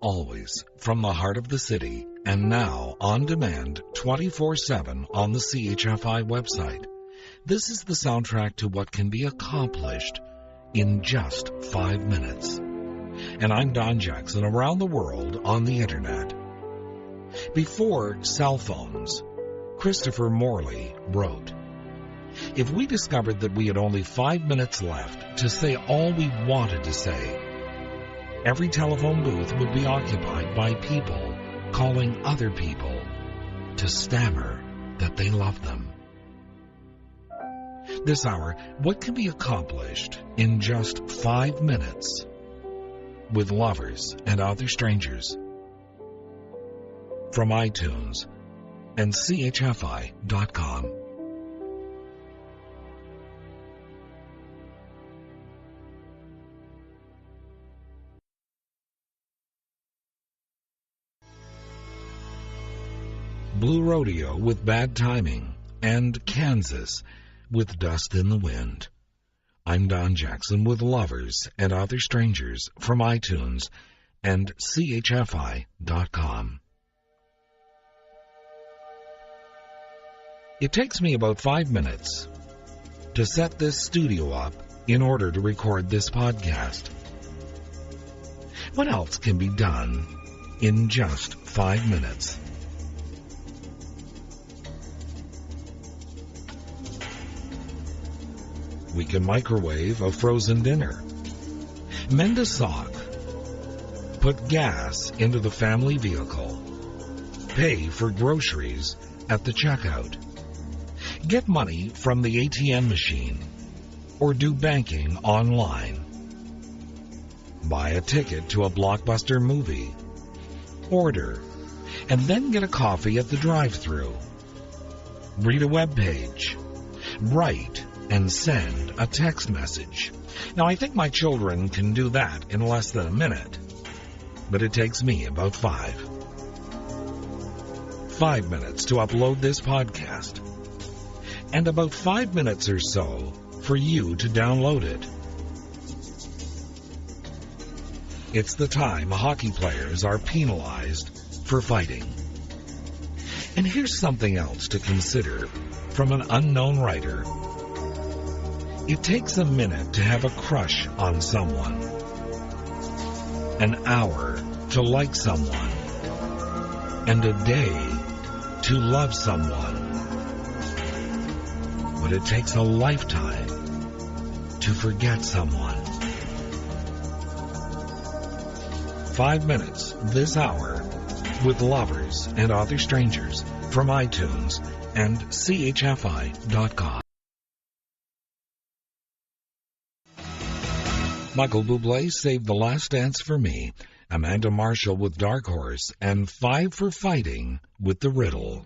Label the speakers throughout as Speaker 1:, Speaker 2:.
Speaker 1: always from the heart of the city, and now on demand 24/7 on the CHFI website. This is the soundtrack to what can be accomplished in just 5 minutes. And I'm Don Jackson, around the world on the internet. Before cell phones, Christopher Morley wrote, "If we discovered that we had only 5 minutes left to say all we wanted to say, every telephone booth would be occupied by people calling other people to stammer that they love them." This hour, what can be accomplished in just 5 minutes with Lovers and Other Strangers? From iTunes and CHFI.com. Blue Rodeo with Bad Timing, and Kansas with Dust in the Wind. I'm Don Jackson with Lovers and Other Strangers from iTunes and CHFI.com. It takes me about 5 minutes to set this studio up in order to record this podcast. What else can be done in just 5 minutes? We can microwave a frozen dinner, mend a sock, put gas into the family vehicle, pay for groceries at the checkout, get money from the ATM machine, or do banking online, buy a ticket to a blockbuster movie, order, and then get a coffee at the drive-thru, read a web page, write, and send a text message. Now, I think my children can do that in less than a minute, but it takes me about 5 minutes to upload this podcast, and about 5 minutes or so for you to download it. It's the time hockey players are penalized for fighting. And here's something else to consider from an unknown writer. It takes a minute to have a crush on someone, an hour to like someone, and a day to love someone. But it takes a lifetime to forget someone. 5 minutes this hour with Lovers and Other Strangers from iTunes and CHFI.com. Michael Buble saved The Last Dance for me, Amanda Marshall with Dark Horse, and 5 for Fighting with the Riddle.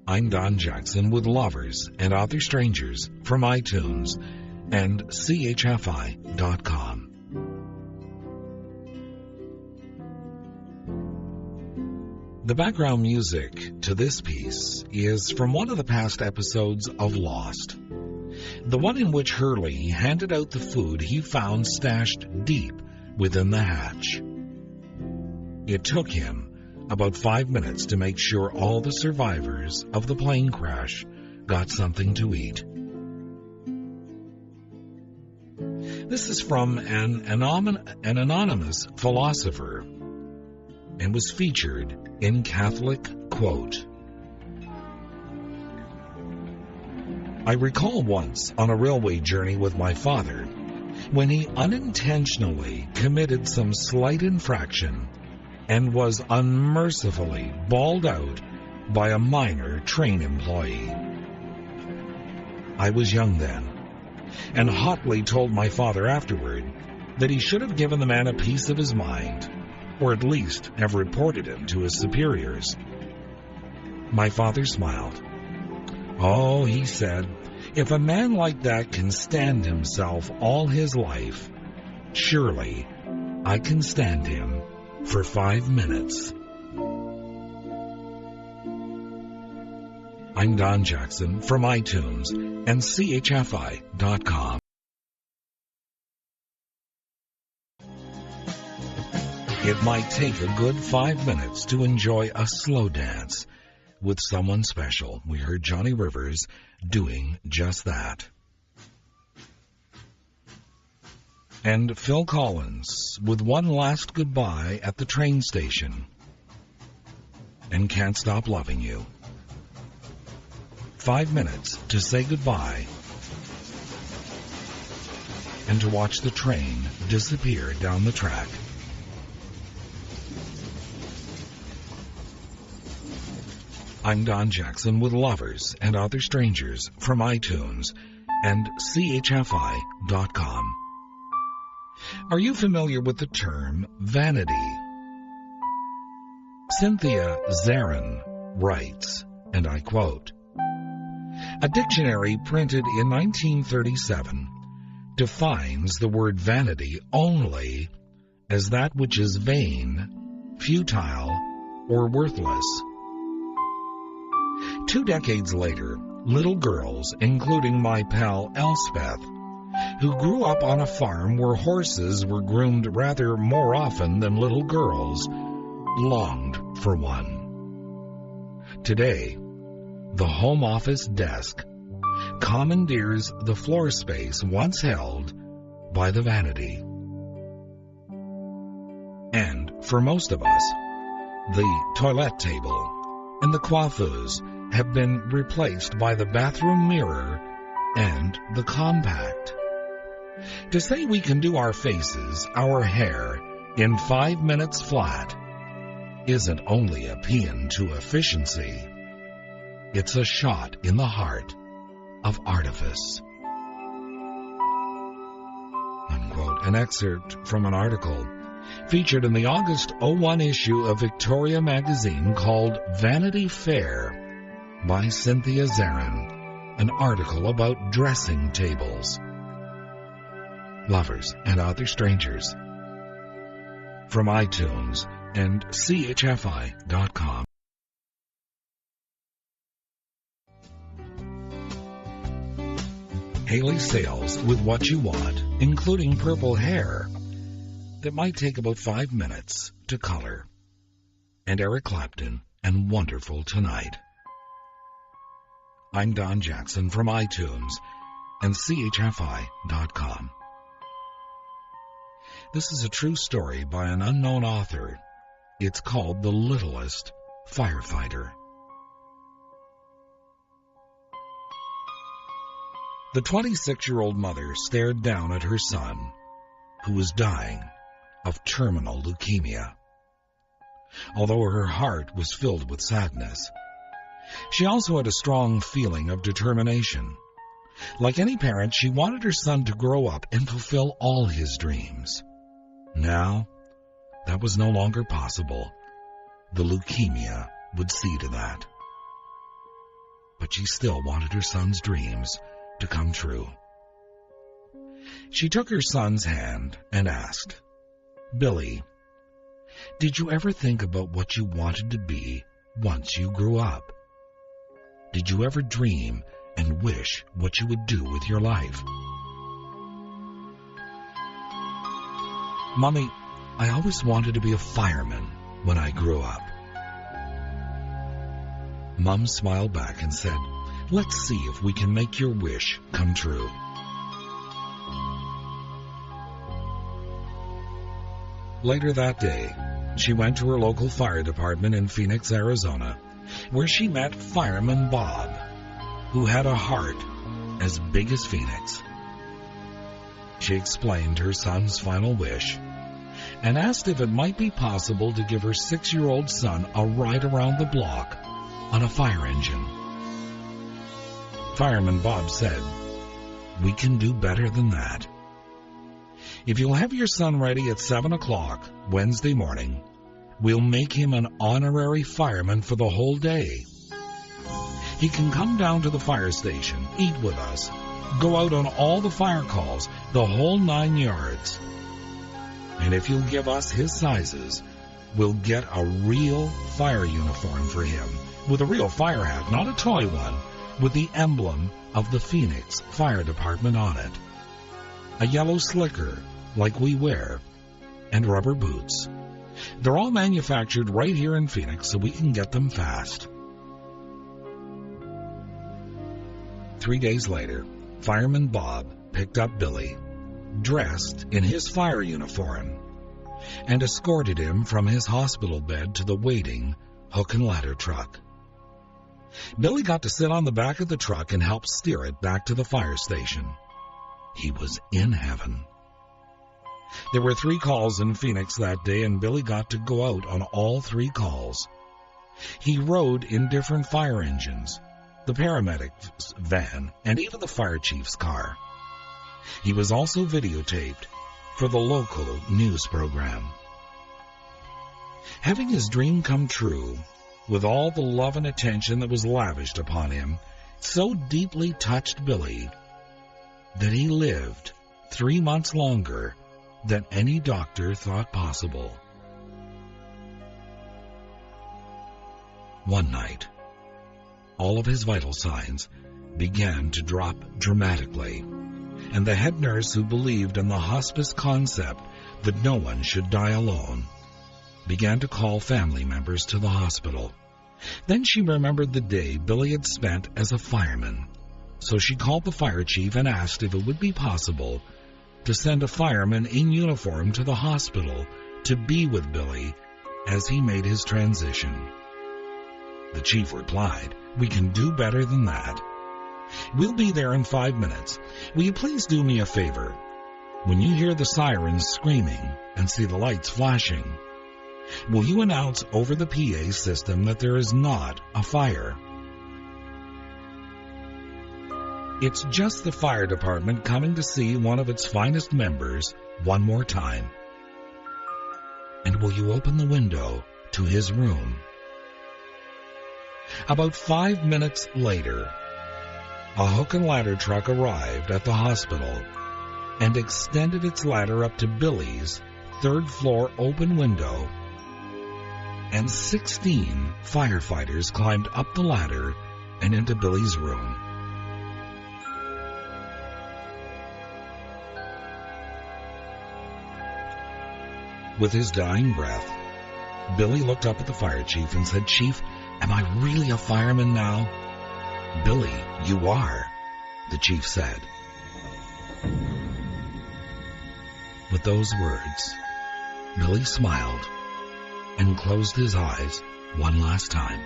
Speaker 1: I'm Don Jackson with Lovers and Other Strangers from iTunes and CHFI.com. The background music to this piece is from one of the past episodes of Lost. The one in which Hurley handed out the food he found stashed deep within the hatch. It took him about 5 minutes to make sure all the survivors of the plane crash got something to eat. This is from an anonymous philosopher and was featured in Catholic Quote. I recall once on a railway journey with my father when he unintentionally committed some slight infraction and was unmercifully bawled out by a minor train employee. I was young then, and hotly told my father afterward that he should have given the man a piece of his mind, or at least have reported him to his superiors. My father smiled. "Oh," he said, "if a man like that can stand himself all his life, surely I can stand him for 5 minutes." I'm Don Jackson from iTunes and CHFI.com. It might take a good 5 minutes to enjoy a slow dance with someone special. We heard Johnny Rivers doing just that. And Phil Collins with One Last Goodbye at the Train Station and Can't Stop Loving You. 5 minutes to say goodbye and to watch the train disappear down the track. I'm Don Jackson with Lovers and Other Strangers from iTunes and CHFI.com. Are you familiar with the term vanity? Cynthia Zarin writes, and I quote, "A dictionary printed in 1937 defines the word vanity only as that which is vain, futile, or worthless." 2 decades later, little girls, including my pal Elspeth, who grew up on a farm where horses were groomed rather more often than little girls, longed for one. Today, the home office desk commandeers the floor space once held by the vanity. And for most of us, the toilet table and the coiffeuse have been replaced by the bathroom mirror and the compact. To say we can do our faces, our hair, in 5 minutes flat isn't only a paean to efficiency, it's a shot in the heart of artifice. Unquote. An excerpt from an article featured in the August 01 issue of Victoria magazine called Vanity Fair by Cynthia Zarin, an article about dressing tables. Lovers and Other Strangers from iTunes and CHFI.com. Hayley sails with what you want, including purple hair, that might take about 5 minutes to color. And Eric Clapton and Wonderful Tonight. I'm Don Jackson from iTunes and CHFI.com. This is a true story by an unknown author. It's called The Littlest Firefighter. The 26-year-old mother stared down at her son, who was dying of terminal leukemia. Although her heart was filled with sadness, she also had a strong feeling of determination. Like any parent, she wanted her son to grow up and fulfill all his dreams. Now, that was no longer possible. The leukemia would see to that. But she still wanted her son's dreams to come true. She took her son's hand and asked, "Billy, did you ever think about what you wanted to be once you grew up? Did you ever dream and wish what you would do with your life?" "Mommy, I always wanted to be a fireman when I grew up." Mom smiled back and said, "Let's see if we can make your wish come true." Later that day, she went to her local fire department in Phoenix, Arizona, where she met Fireman Bob, who had a heart as big as Phoenix. She explained her son's final wish and asked if it might be possible to give her 6-year-old son a ride around the block on a fire engine. Fireman Bob said, "We can do better than that. If you'll have your son ready at 7 o'clock Wednesday morning, we'll make him an honorary fireman for the whole day. He can come down to the fire station, eat with us, go out on all the fire calls, the whole 9 yards. And if you'll give us his sizes, we'll get a real fire uniform for him, with a real fire hat, not a toy one, with the emblem of the Phoenix Fire Department on it. A yellow slicker, like we wear, and rubber boots. They're all manufactured right here in Phoenix, so we can get them fast. 3 days later, Fireman Bob picked up Billy, dressed in his fire uniform, and escorted him from his hospital bed to the waiting hook and ladder truck. Billy got to sit on the back of the truck and help steer it back to the fire station. He was in heaven. There were 3 calls in Phoenix that day, and Billy got to go out on all 3 calls. He rode in different fire engines, the paramedic's van, and even the fire chief's car. He was also videotaped for the local news program. Having his dream come true, with all the love and attention that was lavished upon him, so deeply touched Billy that he lived 3 months longer than any doctor thought possible. One night, all of his vital signs began to drop dramatically, and the head nurse, who believed in the hospice concept that no one should die alone, began to call family members to the hospital. Then she remembered the day Billy had spent as a fireman, so she called the fire chief and asked if it would be possible to send a fireman in uniform to the hospital to be with Billy as he made his transition. The chief replied, "We can do better than that. We'll be there in 5 minutes. Will you please do me a favor? When you hear the sirens screaming and see the lights flashing, will you announce over the PA system that there is not a fire? It's just the fire department coming to see one of its finest members one more time. And will you open the window to his room?" About 5 minutes later, a hook and ladder truck arrived at the hospital and extended its ladder up to Billy's 3rd floor open window, and 16 firefighters climbed up the ladder and into Billy's room. With his dying breath, Billy looked up at the fire chief and said, "Chief, am I really a fireman now?" "Billy, you are," the chief said. With those words, Billy smiled and closed his eyes one last time.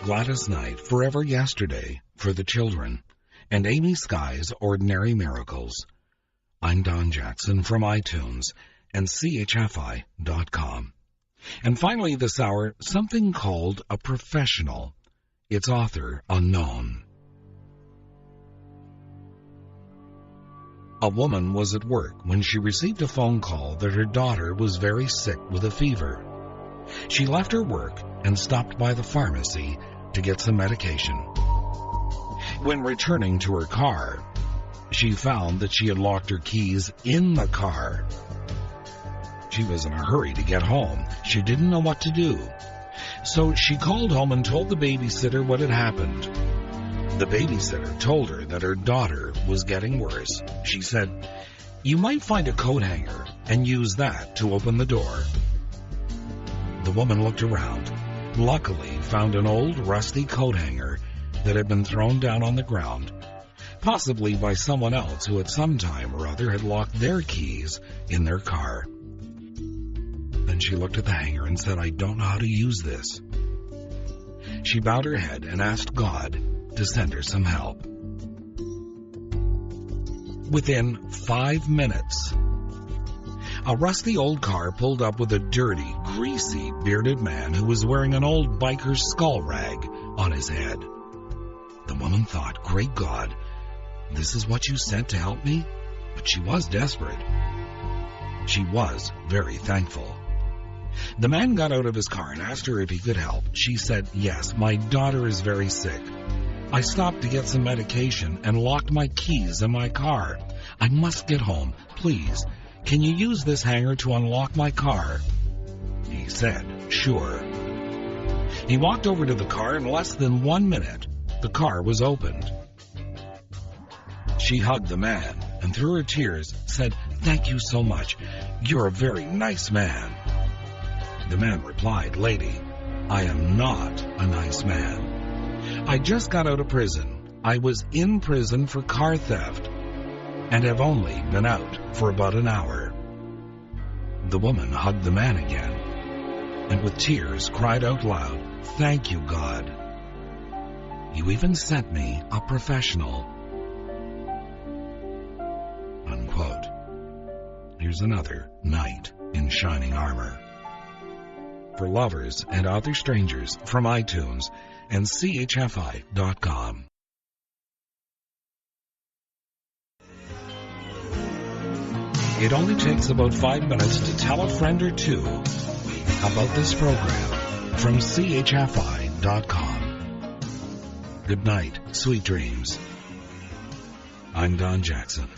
Speaker 1: Gladys Night, Forever Yesterday for the Children, and Amy Sky's Ordinary Miracles. I'm Don Jackson from iTunes and CHFI.com. And finally this hour, something called A Professional. Its author unknown. A woman was at work when she received a phone call that her daughter was very sick with a fever. She left her work and stopped by the pharmacy to get some medication. When returning to her car, she found that she had locked her keys in the car. She was in a hurry to get home. She didn't know what to do. So she called home and told the babysitter what had happened. The babysitter told her that her daughter was getting worse. She said, "You might find a coat hanger and use that to open the door." The woman looked around, luckily found an old rusty coat hanger that had been thrown down on the ground, possibly by someone else who at some time or other had locked their keys in their car. Then she looked at the hanger and said, "I don't know how to use this." She bowed her head and asked God to send her some help. Within 5 minutes, a rusty old car pulled up with a dirty, greasy, bearded man who was wearing an old biker's skull rag on his head. The woman thought, "Great God, this is what you sent to help me?" But she was desperate. She was very thankful. The man got out of his car and asked her if he could help. She said, "Yes, my daughter is very sick. I stopped to get some medication and locked my keys in my car. I must get home. Please, can you use this hanger to unlock my car?" He said, "Sure." He walked over to the car. In less than 1 minute, the car was opened. She hugged the man and through her tears said, "Thank you so much. You're a very nice man." The man replied, "Lady, I am not a nice man. I just got out of prison. I was in prison for car theft and have only been out for about an hour." The woman hugged the man again and with tears cried out loud, "Thank you, God. You even sent me a professional." Unquote. Here's another knight in shining armor. For Lovers and Other Strangers from iTunes and CHFI.com. It only takes about 5 minutes to tell a friend or two about this program from CHFI.com. Good night, sweet dreams. I'm Don Jackson.